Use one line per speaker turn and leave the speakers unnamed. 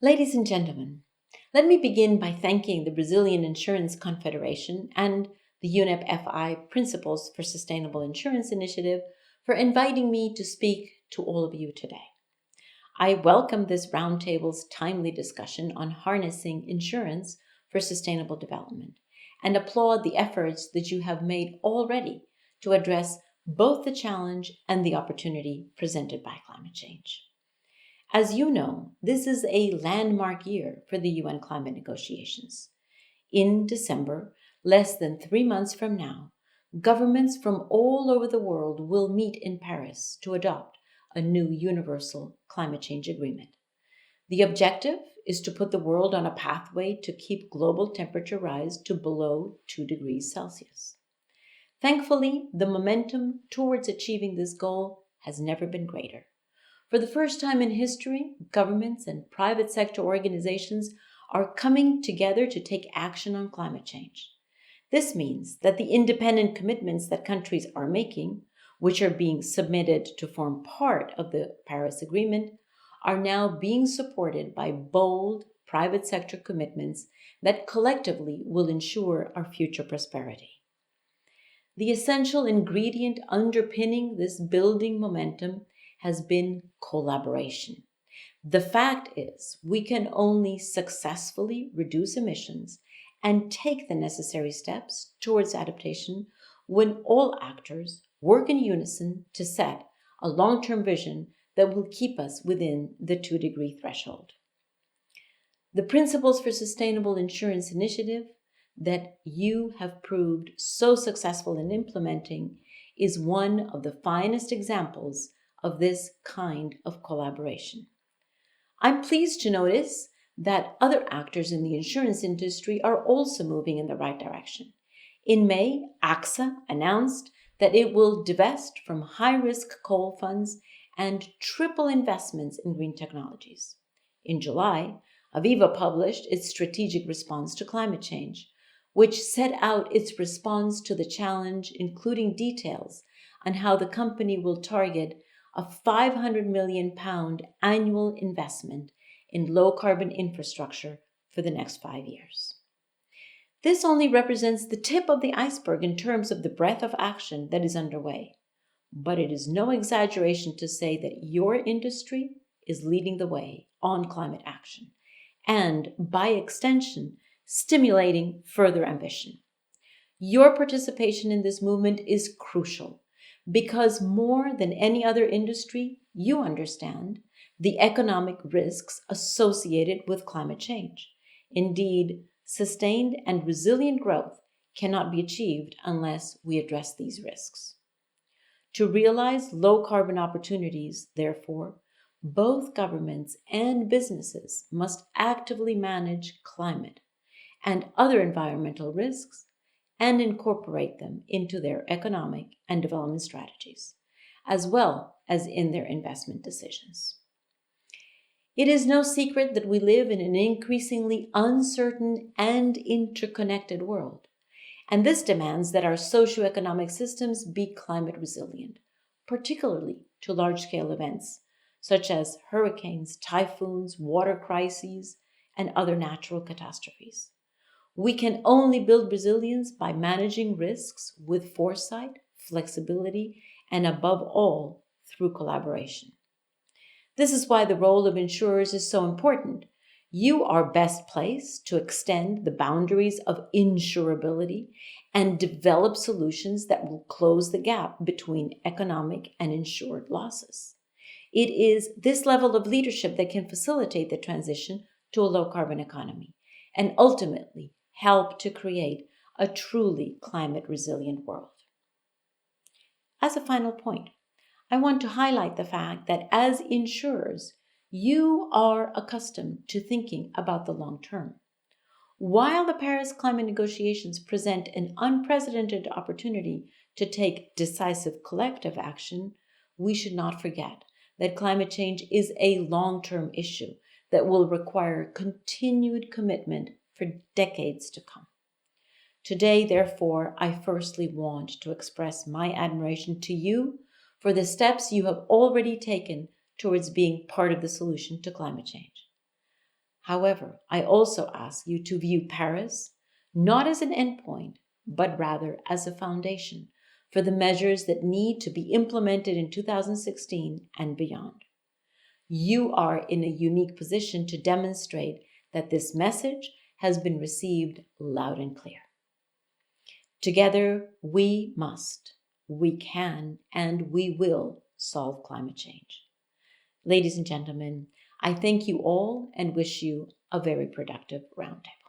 Ladies and gentlemen, let me begin by thanking the Brazilian Insurance Confederation and the UNEP FI Principles for Sustainable Insurance Initiative for inviting me to speak to all of you today. I welcome this roundtable's timely discussion on harnessing insurance for sustainable development and applaud the efforts that you have made already to address both the challenge and the opportunity presented by climate change. As you know, this is a landmark year for the UN climate negotiations. In December, less than 3 months from now, governments from all over the world will meet in Paris to adopt a new universal climate change agreement. The objective is to put the world on a pathway to keep global temperature rise to below 2 degrees Celsius. Thankfully, the momentum towards achieving this goal has never been greater. For the first time in history, governments and private sector organizations are coming together to take action on climate change. This means that the independent commitments that countries are making, which are being submitted to form part of the Paris Agreement, are now being supported by bold private sector commitments that collectively will ensure our future prosperity. The essential ingredient underpinning this building momentum has been collaboration. The fact is, we can only successfully reduce emissions and take the necessary steps towards adaptation when all actors work in unison to set a long-term vision that will keep us within the 2-degree threshold. The Principles for Sustainable Insurance Initiative that you have proved so successful in implementing is one of the finest examples of this kind of collaboration. I'm pleased to notice that other actors in the insurance industry are also moving in the right direction. In May, AXA announced that it will divest from high-risk coal funds and triple investments in green technologies. In July, Aviva published its strategic response to climate change, which set out its response to the challenge, including details on how the company will target a £500 million annual investment in low-carbon infrastructure for the next 5 years. This only represents the tip of the iceberg in terms of the breadth of action that is underway. But it is no exaggeration to say that your industry is leading the way on climate action and, by extension, stimulating further ambition. Your participation in this movement is crucial because more than any other industry, you understand the economic risks associated with climate change. Indeed, sustained and resilient growth cannot be achieved unless we address these risks. To realize low-carbon opportunities, therefore, both governments and businesses must actively manage climate and other environmental risks and incorporate them into their economic and development strategies, as well as in their investment decisions. It is no secret that we live in an increasingly uncertain and interconnected world, and this demands that our socioeconomic systems be climate resilient, particularly to large-scale events such as hurricanes, typhoons, water crises, and other natural catastrophes. We can only build resilience by managing risks with foresight, flexibility, and above all, through collaboration. This is why the role of insurers is so important. You are best placed to extend the boundaries of insurability and develop solutions that will close the gap between economic and insured losses. It is this level of leadership that can facilitate the transition to a low-carbon economy and ultimately help to create a truly climate-resilient world. As a final point, I want to highlight the fact that as insurers, you are accustomed to thinking about the long term. While the Paris climate negotiations present an unprecedented opportunity to take decisive collective action, we should not forget that climate change is a long-term issue that will require continued commitment for decades to come. Today, therefore, I firstly want to express my admiration to you for the steps you have already taken towards being part of the solution to climate change. However, I also ask you to view Paris not as an endpoint, but rather as a foundation for the measures that need to be implemented in 2016 and beyond. You are in a unique position to demonstrate that this message has been received loud and clear. Together, we must, we can, and we will solve climate change. Ladies and gentlemen, I thank you all and wish you a very productive roundtable.